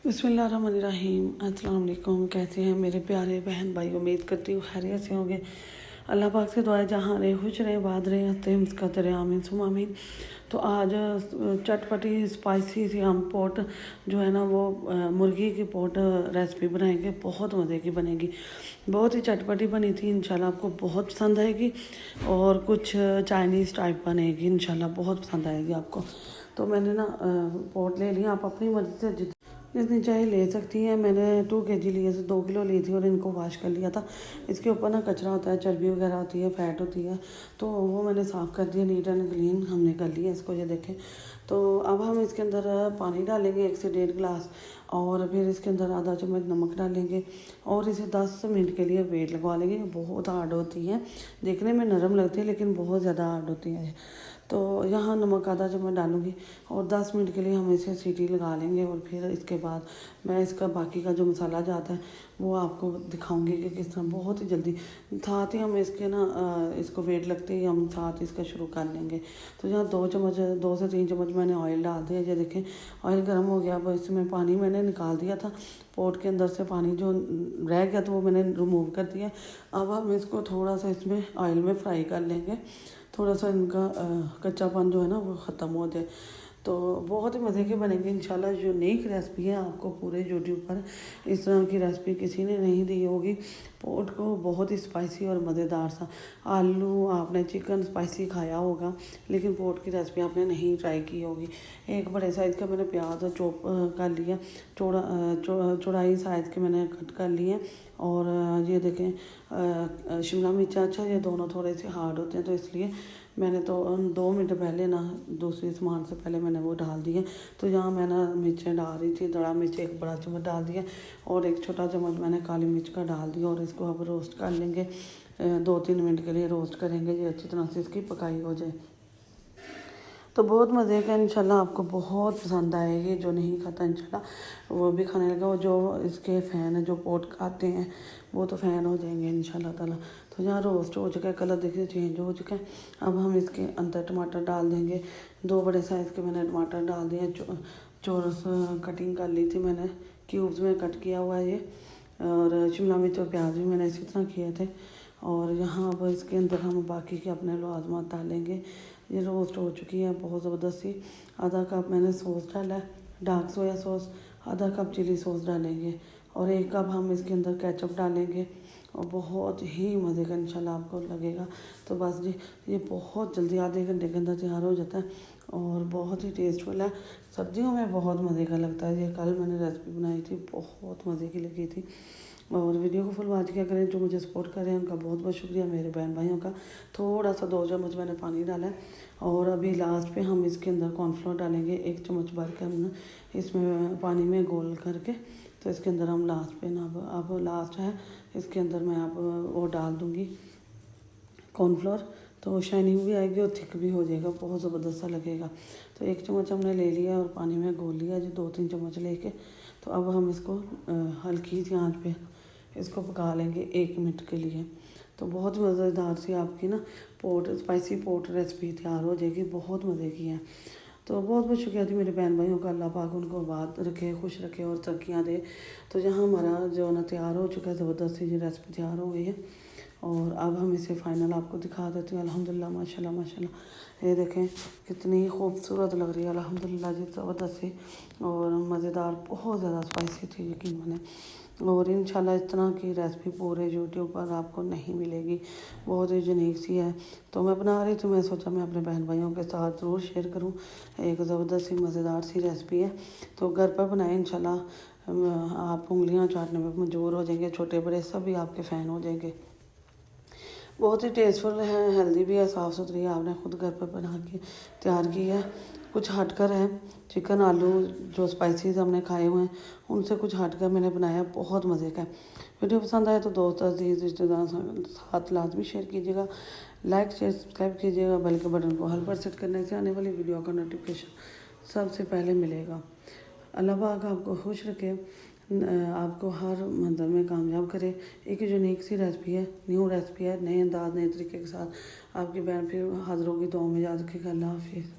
बिस्मिल्लाहिर्रहमानिर्रहीम। अस्सलाम वालेकुम। कैसे हैं मेरे प्यारे बहन भाई? उम्मीद करती हूँ खैरियत से होंगे। अल्लाह पाक से दुआ है जहाँ रहे खुश रहे, बाद रहे, हंसते मुस्कुराते रहे, आमीन सुमा आमीन। तो आज चटपटी स्पाइसी सी हम पोट जो है ना वो मुर्गी की पोट रेसिपी बनाएंगे। बहुत मज़े की बनेगी, बहुत ही चटपटी बनी थी। इंशाल्लाह आपको बहुत पसंद आएगी और कुछ चाइनीज़ टाइप बनेगी। इंशाल्लाह बहुत पसंद आएगी आपको। तो मैंने ना पोट ले लिया। आप अपनी मर्ज़ी से जितनी चाहे ले सकती हैं। मैंने 2 kg लिए थे, 2 किलो ली थी और इनको वॉश कर लिया था। इसके ऊपर ना कचरा होता है, चर्बी वगैरह होती है, फैट होती है, तो वो मैंने साफ़ कर दिया, नीट एंड क्लीन हमने कर लिया इसको। ये देखें। तो अब हम इसके अंदर पानी डालेंगे 1 से 1.5 गिलास और फिर इसके अंदर आधा चम्मच नमक डालेंगे और इसे 10 मिनट के लिए वेट लगवा लेंगे। बहुत हार्ड होती है, देखने में नरम लगती है लेकिन बहुत ज़्यादा हार्ड होती है। तो यहाँ नमक आधा चम्मच डालूँगी और 10 मिनट के लिए हम इसे सीटी लगा लेंगे और फिर इसके बाद मैं इसका बाकी का जो मसाला जाता है वो आपको दिखाऊंगी कि किस तरह। बहुत ही जल्दी साथ ही हम इसके ना इसको वेट लगते ही हम साथ इसका शुरू कर लेंगे। तो यहाँ 2 से 3 चम्मच मैंने ऑयल डाल दिया। ये देखें ऑयल गर्म हो गया। अब इसमें पानी मैंने निकाल दिया था, पोट के अंदर से पानी जो रह गया तो वो मैंने रिमूव कर दिया। अब हम इसको थोड़ा सा इसमें ऑयल में फ्राई कर लेंगे, थोड़ा सा इनका कच्चापन जो है ना वो ख़त्म हो जाए। तो बहुत ही मज़े के बनेंगे इंशाल्लाह। यूनिक रेसिपी है, आपको पूरे यूट्यूब पर इस तरह की रेसिपी किसी ने नहीं दी होगी। पोट को बहुत ही स्पाइसी और मज़ेदार सा, आलू आपने चिकन स्पाइसी खाया होगा लेकिन पोट की रेसिपी आपने नहीं ट्राई की होगी। एक बड़े साइज़ का मैंने प्याज चॉप कर लिया, चौड़ाई साइज़ के मैंने कट कर लिए। और ये देखें शिमला मिर्च। अच्छा ये दोनों थोड़े से हार्ड होते हैं तो इसलिए मैंने तो 2 मिनट पहले ना दूसरी सामान से पहले मैंने वो डाल दिए। तो यहाँ मैं ना मिर्चें डाल रही थी। बड़ा मिर्च 1 बड़ा चम्मच डाल दिया और 1 छोटा चम्मच मैंने काली मिर्च का डाल दिया और इसको अब रोस्ट कर लेंगे। 2-3 मिनट के लिए रोस्ट करेंगे, ये अच्छी तरह से इसकी पकाई हो जाए। तो बहुत मज़े का इंशाल्लाह, आपको बहुत पसंद आएगी। जो नहीं खाता इंशाल्लाह वो भी खाने लगा। और जो इसके फ़ैन है, जो पोट खाते हैं वो तो फ़ैन हो जाएंगे इंशाल्लाह ताला। तो यहाँ रोस्ट हो चुका है, कलर देखिए चेंज हो चुका है। अब हम इसके अंदर टमाटर डाल देंगे। 2 बड़े साइज़ के मैंने टमाटर डाल दिए। चौरस कटिंग कर ली थी मैंने, क्यूब्स में कट किया हुआ है ये। और शिमला मिर्च और प्याज भी मैंने इसी तरह किए थे। और यहाँ अब इसके अंदर हम बाकी के अपने लाजमात डालेंगे। ये रोस्ट हो चुकी है बहुत ज़बरदस्ती। आधा कप मैंने सॉस डाला है, डार्क सोया सॉस। आधा कप चिली सॉस डालेंगे और 1 कप हम इसके अंदर केचप डालेंगे। और बहुत ही मज़े का इंशाल्लाह आपको लगेगा। तो बस जी, ये बहुत जल्दी आधे घंटे के अंदर तैयार हो जाता है और बहुत ही टेस्टफुल है। सब्जियों में बहुत मज़े का लगता है। ये कल मैंने रेसिपी बनाई थी, बहुत मज़े की लगी थी। और वीडियो को फुल वॉच किया करें। जो मुझे सपोर्ट कर रहे हैं उनका बहुत बहुत शुक्रिया, मेरे बहन भाइयों का। थोड़ा सा 2 चम्मच मैंने पानी डाला है और अभी लास्ट पे हम इसके अंदर कॉर्नफ्लोर डालेंगे 1 चम्मच भर के हम इसमें पानी में घोल करके। तो इसके अंदर हम लास्ट पे ना अब लास्ट है इसके अंदर मैं अब वो डाल दूँगी कॉर्नफ्लोर। तो शाइनिंग भी आएगी और थिक भी हो जाएगा, बहुत ज़बरदस्त सा लगेगा। तो 1 चम्मच हमने ले लिया और पानी में घोल लिया जो 2-3 चम्मच लेके। तो अब हम इसको हल्की सी आंच पे इसको पका लेंगे 1 मिनट के लिए। तो बहुत मज़ेदार सी आपकी ना पोट स्पाइसी पोट रेसिपी तैयार हो जाएगी, बहुत मज़े की है। तो बहुत बहुत शुक्रिया जी मेरे बहन भाइयों का। अल्लाह पाक उनको आबाद रखे, खुश रखे और तरक्कियाँ दे। तो यहाँ हमारा जो ना तैयार हो चुका है, ज़बरदस्त सी रेसिपी तैयार हो गई है। और अब हम इसे फाइनल आपको दिखा देते हैं। अल्हम्दुलिल्लाह माशाल्लाह माशाल्लाह, ये देखें कितनी खूबसूरत लग रही है अल्हम्दुलिल्लाह जी, ज़बरदस्त सी और मज़ेदार, बहुत ज़्यादा स्पाइसी थी यकीन माने। और इंशाल्लाह इस तरह की रेसिपी पूरे यूट्यूब पर आपको नहीं मिलेगी, बहुत ही यूनिक सी है। तो मैं बना रही थी, मैं सोचा मैं अपने बहन भाइयों के साथ ज़रूर शेयर करूं। एक ज़बरदस्त सी मज़ेदार सी रेसिपी है। तो घर पर बनाएं इंशाल्लाह, आप उंगलियां चाटने में मजबूर हो जाएंगे, छोटे बड़े सभी आपके फ़ैन हो जाएंगे। बहुत ही टेस्टफुल है, हेल्दी भी है, साफ़ सुथरी है। आपने खुद घर पर बना के तैयार की है। कुछ हटकर है, चिकन आलू जो स्पाइसीज हमने खाए हुए हैं उनसे कुछ हटकर मैंने बनाया, बहुत मज़े का है। वीडियो पसंद आए तो दोस्त अजीज़ रिश्तेदार साथ लाजमी शेयर कीजिएगा, लाइक शेयर सब्सक्राइब कीजिएगा। बेल के बटन को हर पर सेट करने से आने वाली वीडियो का नोटिफिकेशन सबसे पहले मिलेगा। अल्लाह पाक आपको खुश रखे, आपको हर मंज़र में कामयाब करे। एक यूनिक सी रेसिपी है, न्यू रेसिपी है, नए अंदाज नए तरीके के साथ आपकी बहन फिर हाज़िर होगी। दुआ में याद रखिएगा। अल्लाह हाफिज़।